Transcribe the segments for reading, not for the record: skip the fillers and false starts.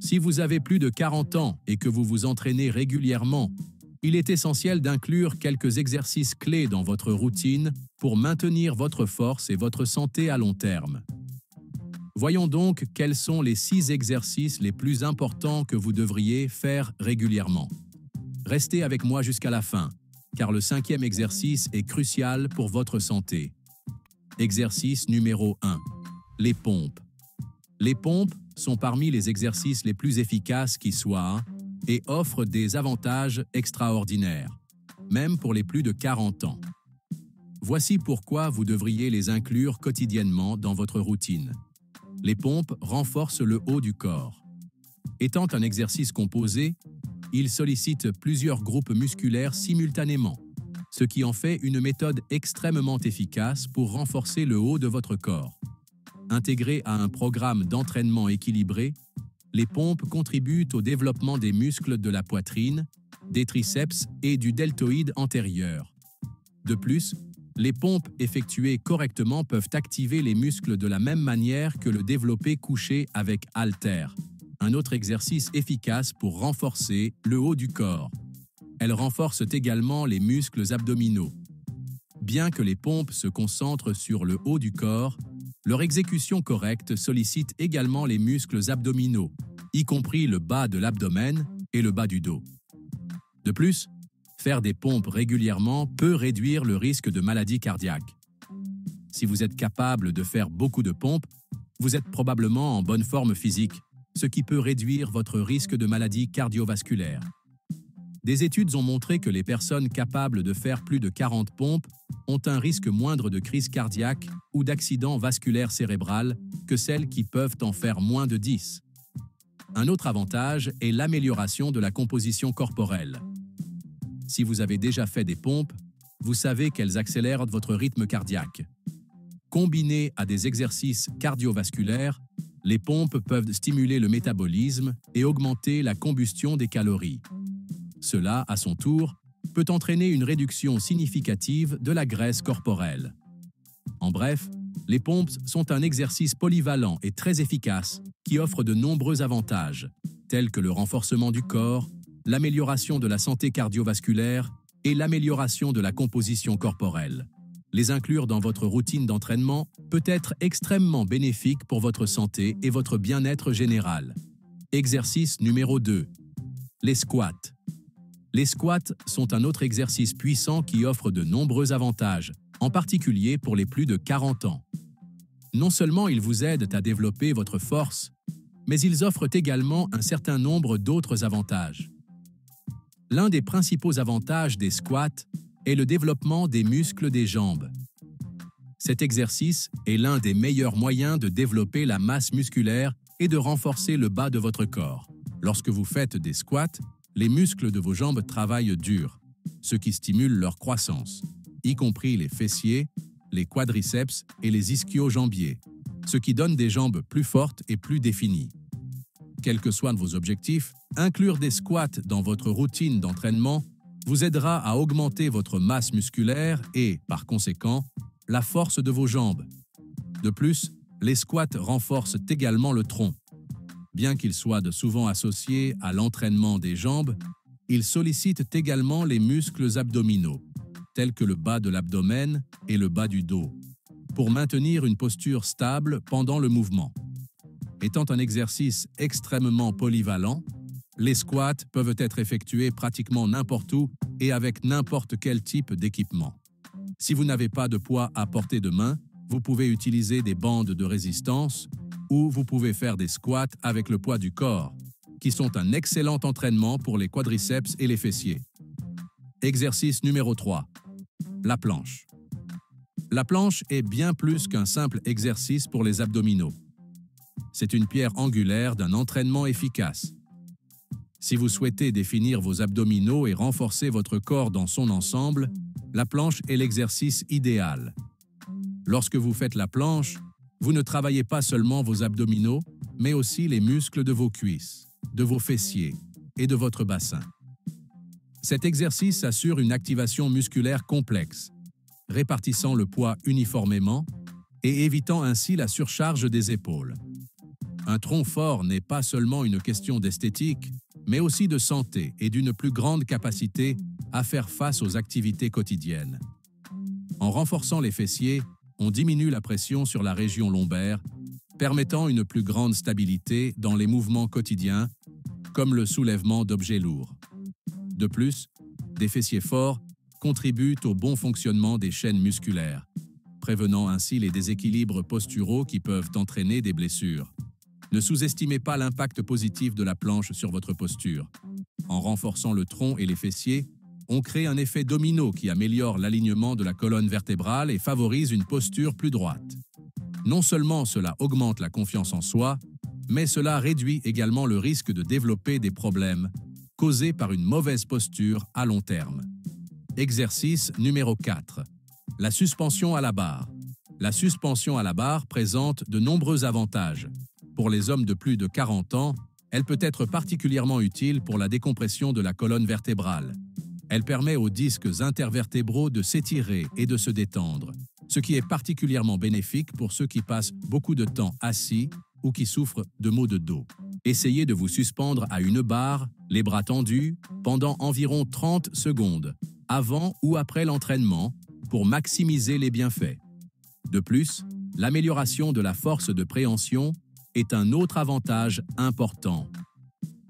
Si vous avez plus de 40 ans et que vous vous entraînez régulièrement, il est essentiel d'inclure quelques exercices clés dans votre routine pour maintenir votre force et votre santé à long terme. Voyons donc quels sont les 6 exercices les plus importants que vous devriez faire régulièrement. Restez avec moi jusqu'à la fin, car le 5e exercice est crucial pour votre santé. Exercice numéro 1. Les pompes. Les pompes sont parmi les exercices les plus efficaces qui soient et offrent des avantages extraordinaires, même pour les plus de 40 ans. Voici pourquoi vous devriez les inclure quotidiennement dans votre routine. Les pompes renforcent le haut du corps. Étant un exercice composé, il sollicite plusieurs groupes musculaires simultanément, ce qui en fait une méthode extrêmement efficace pour renforcer le haut de votre corps. Intégrées à un programme d'entraînement équilibré, les pompes contribuent au développement des muscles de la poitrine, des triceps et du deltoïde antérieur. De plus, les pompes effectuées correctement peuvent activer les muscles de la même manière que le développé couché avec haltères, un autre exercice efficace pour renforcer le haut du corps. Elles renforcent également les muscles abdominaux. Bien que les pompes se concentrent sur le haut du corps, leur exécution correcte sollicite également les muscles abdominaux, y compris le bas de l'abdomen et le bas du dos. De plus, faire des pompes régulièrement peut réduire le risque de maladie cardiaque. Si vous êtes capable de faire beaucoup de pompes, vous êtes probablement en bonne forme physique, ce qui peut réduire votre risque de maladie cardiovasculaire. Des études ont montré que les personnes capables de faire plus de 40 pompes ont un risque moindre de crise cardiaque ou d'accident vasculaire cérébral que celles qui peuvent en faire moins de 10. Un autre avantage est l'amélioration de la composition corporelle. Si vous avez déjà fait des pompes, vous savez qu'elles accélèrent votre rythme cardiaque. Combinées à des exercices cardiovasculaires, les pompes peuvent stimuler le métabolisme et augmenter la combustion des calories. Cela, à son tour, peut entraîner une réduction significative de la graisse corporelle. En bref, les pompes sont un exercice polyvalent et très efficace qui offre de nombreux avantages, tels que le renforcement du corps, l'amélioration de la santé cardiovasculaire et l'amélioration de la composition corporelle. Les inclure dans votre routine d'entraînement peut être extrêmement bénéfique pour votre santé et votre bien-être général. Exercice numéro 2. Les squats. Les squats sont un autre exercice puissant qui offre de nombreux avantages, en particulier pour les plus de 40 ans. Non seulement ils vous aident à développer votre force, mais ils offrent également un certain nombre d'autres avantages. L'un des principaux avantages des squats est le développement des muscles des jambes. Cet exercice est l'un des meilleurs moyens de développer la masse musculaire et de renforcer le bas de votre corps. Lorsque vous faites des squats, les muscles de vos jambes travaillent dur, ce qui stimule leur croissance, y compris les fessiers, les quadriceps et les ischio-jambiers, ce qui donne des jambes plus fortes et plus définies. Quels que soient vos objectifs, inclure des squats dans votre routine d'entraînement vous aidera à augmenter votre masse musculaire et, par conséquent, la force de vos jambes. De plus, les squats renforcent également le tronc. Bien qu'ils soient souvent associés à l'entraînement des jambes, ils sollicitent également les muscles abdominaux, tels que le bas de l'abdomen et le bas du dos, pour maintenir une posture stable pendant le mouvement. Étant un exercice extrêmement polyvalent, les squats peuvent être effectués pratiquement n'importe où et avec n'importe quel type d'équipement. Si vous n'avez pas de poids à portée de main, vous pouvez utiliser des bandes de résistance ou vous pouvez faire des squats avec le poids du corps, qui sont un excellent entraînement pour les quadriceps et les fessiers. Exercice numéro 3. La planche. La planche est bien plus qu'un simple exercice pour les abdominaux. C'est une pierre angulaire d'un entraînement efficace. Si vous souhaitez définir vos abdominaux et renforcer votre corps dans son ensemble, la planche est l'exercice idéal. Lorsque vous faites la planche, vous ne travaillez pas seulement vos abdominaux, mais aussi les muscles de vos cuisses, de vos fessiers et de votre bassin. Cet exercice assure une activation musculaire complexe, répartissant le poids uniformément et évitant ainsi la surcharge des épaules. Un tronc fort n'est pas seulement une question d'esthétique, mais aussi de santé et d'une plus grande capacité à faire face aux activités quotidiennes. En renforçant les fessiers, on diminue la pression sur la région lombaire, permettant une plus grande stabilité dans les mouvements quotidiens, comme le soulèvement d'objets lourds. De plus, des fessiers forts contribuent au bon fonctionnement des chaînes musculaires, prévenant ainsi les déséquilibres posturaux qui peuvent entraîner des blessures. Ne sous-estimez pas l'impact positif de la planche sur votre posture. En renforçant le tronc et les fessiers, on crée un effet domino qui améliore l'alignement de la colonne vertébrale et favorise une posture plus droite. Non seulement cela augmente la confiance en soi, mais cela réduit également le risque de développer des problèmes causés par une mauvaise posture à long terme. Exercice numéro 4. La suspension à la barre. La suspension à la barre présente de nombreux avantages. Pour les hommes de plus de 40 ans, elle peut être particulièrement utile pour la décompression de la colonne vertébrale. Elle permet aux disques intervertébraux de s'étirer et de se détendre, ce qui est particulièrement bénéfique pour ceux qui passent beaucoup de temps assis ou qui souffrent de maux de dos. Essayez de vous suspendre à une barre, les bras tendus, pendant environ 30 secondes, avant ou après l'entraînement, pour maximiser les bienfaits. De plus, l'amélioration de la force de préhension est un autre avantage important.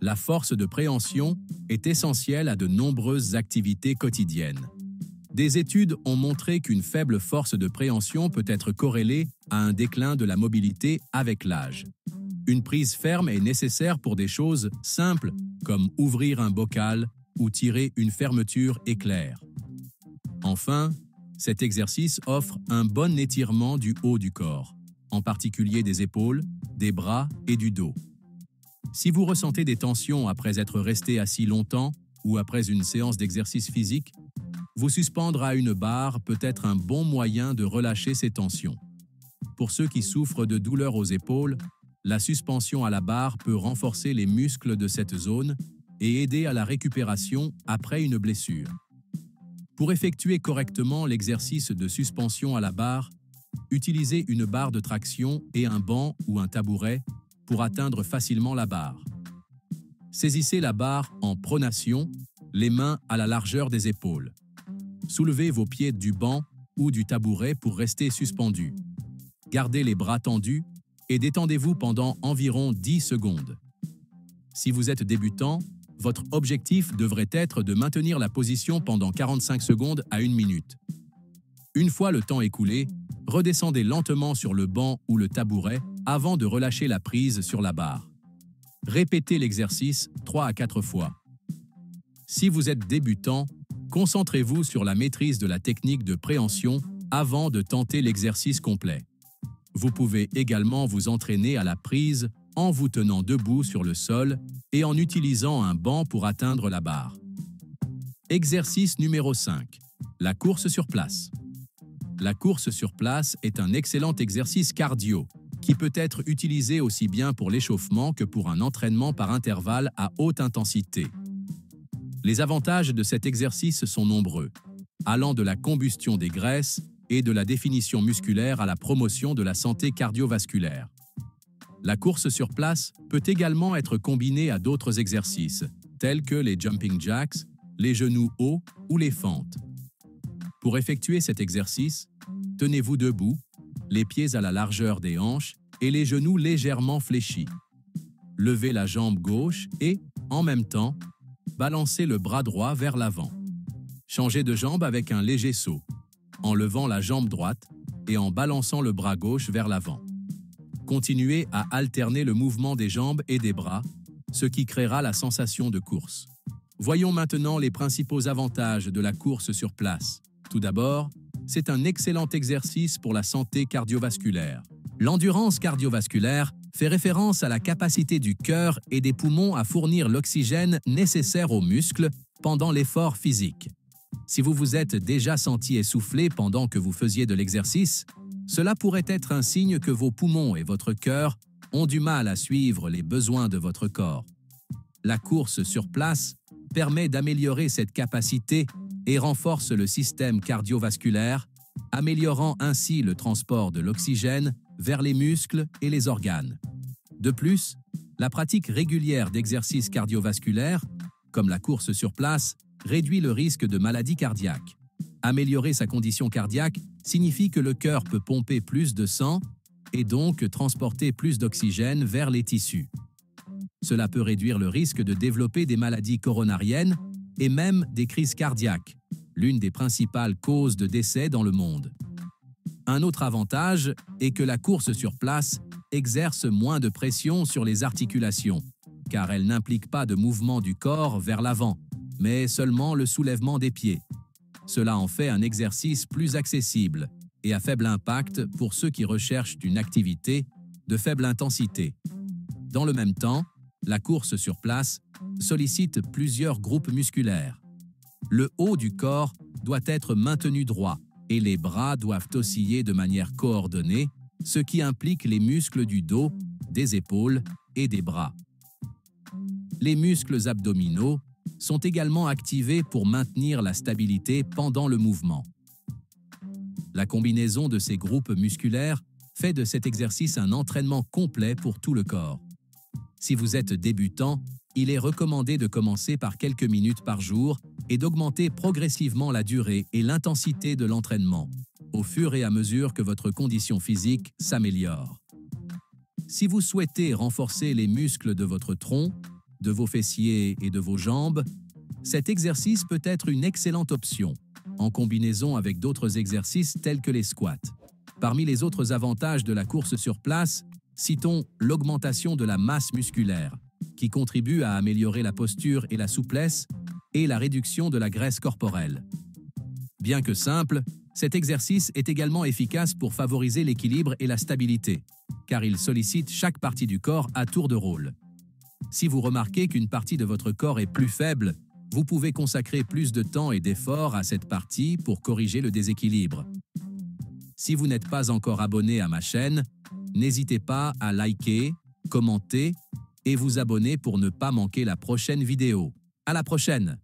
La force de préhension est essentielle à de nombreuses activités quotidiennes. Des études ont montré qu'une faible force de préhension peut être corrélée à un déclin de la mobilité avec l'âge. Une prise ferme est nécessaire pour des choses simples comme ouvrir un bocal ou tirer une fermeture éclair. Enfin, cet exercice offre un bon étirement du haut du corps, en particulier des épaules, des bras et du dos. Si vous ressentez des tensions après être resté assis longtemps ou après une séance d'exercice physique, vous suspendre à une barre peut être un bon moyen de relâcher ces tensions. Pour ceux qui souffrent de douleurs aux épaules, la suspension à la barre peut renforcer les muscles de cette zone et aider à la récupération après une blessure. Pour effectuer correctement l'exercice de suspension à la barre, utilisez une barre de traction et un banc ou un tabouret pour atteindre facilement la barre. Saisissez la barre en pronation, les mains à la largeur des épaules. Soulevez vos pieds du banc ou du tabouret pour rester suspendus. Gardez les bras tendus et détendez-vous pendant environ 10 secondes. Si vous êtes débutant, votre objectif devrait être de maintenir la position pendant 45 secondes à 1 minute. Une fois le temps écoulé, redescendez lentement sur le banc ou le tabouret avant de relâcher la prise sur la barre. Répétez l'exercice 3 à 4 fois. Si vous êtes débutant, concentrez-vous sur la maîtrise de la technique de préhension avant de tenter l'exercice complet. Vous pouvez également vous entraîner à la prise en vous tenant debout sur le sol et en utilisant un banc pour atteindre la barre. Exercice numéro 5. La course sur place. La course sur place est un excellent exercice cardio qui peut être utilisé aussi bien pour l'échauffement que pour un entraînement par intervalle à haute intensité. Les avantages de cet exercice sont nombreux, allant de la combustion des graisses et de la définition musculaire à la promotion de la santé cardiovasculaire. La course sur place peut également être combinée à d'autres exercices, tels que les jumping jacks, les genoux hauts ou les fentes. Pour effectuer cet exercice, tenez-vous debout, les pieds à la largeur des hanches et les genoux légèrement fléchis. Levez la jambe gauche et, en même temps, balancez le bras droit vers l'avant. Changez de jambe avec un léger saut, en levant la jambe droite et en balançant le bras gauche vers l'avant. Continuez à alterner le mouvement des jambes et des bras, ce qui créera la sensation de course. Voyons maintenant les principaux avantages de la course sur place. Tout d'abord, c'est un excellent exercice pour la santé cardiovasculaire. L'endurance cardiovasculaire fait référence à la capacité du cœur et des poumons à fournir l'oxygène nécessaire aux muscles pendant l'effort physique. Si vous vous êtes déjà senti essoufflé pendant que vous faisiez de l'exercice, cela pourrait être un signe que vos poumons et votre cœur ont du mal à suivre les besoins de votre corps. La course sur place permet d'améliorer cette capacité et renforce le système cardiovasculaire, améliorant ainsi le transport de l'oxygène vers les muscles et les organes. De plus, la pratique régulière d'exercices cardiovasculaires, comme la course sur place, réduit le risque de maladie cardiaque. Améliorer sa condition cardiaque signifie que le cœur peut pomper plus de sang et donc transporter plus d'oxygène vers les tissus. Cela peut réduire le risque de développer des maladies coronariennes et même des crises cardiaques, l'une des principales causes de décès dans le monde. Un autre avantage est que la course sur place exerce moins de pression sur les articulations, car elle n'implique pas de mouvement du corps vers l'avant, mais seulement le soulèvement des pieds. Cela en fait un exercice plus accessible et à faible impact pour ceux qui recherchent une activité de faible intensité. Dans le même temps, la course sur place sollicite plusieurs groupes musculaires. Le haut du corps doit être maintenu droit et les bras doivent osciller de manière coordonnée, ce qui implique les muscles du dos, des épaules et des bras. Les muscles abdominaux sont également activés pour maintenir la stabilité pendant le mouvement. La combinaison de ces groupes musculaires fait de cet exercice un entraînement complet pour tout le corps. Si vous êtes débutant, il est recommandé de commencer par quelques minutes par jour et d'augmenter progressivement la durée et l'intensité de l'entraînement, au fur et à mesure que votre condition physique s'améliore. Si vous souhaitez renforcer les muscles de votre tronc, de vos fessiers et de vos jambes, cet exercice peut être une excellente option, en combinaison avec d'autres exercices tels que les squats. Parmi les autres avantages de la course sur place, citons l'augmentation de la masse musculaire, qui contribue à améliorer la posture et la souplesse, et la réduction de la graisse corporelle. Bien que simple, cet exercice est également efficace pour favoriser l'équilibre et la stabilité, car il sollicite chaque partie du corps à tour de rôle. Si vous remarquez qu'une partie de votre corps est plus faible, vous pouvez consacrer plus de temps et d'efforts à cette partie pour corriger le déséquilibre. Si vous n'êtes pas encore abonné à ma chaîne, n'hésitez pas à liker, commenter et vous abonner pour ne pas manquer la prochaine vidéo. À la prochaine!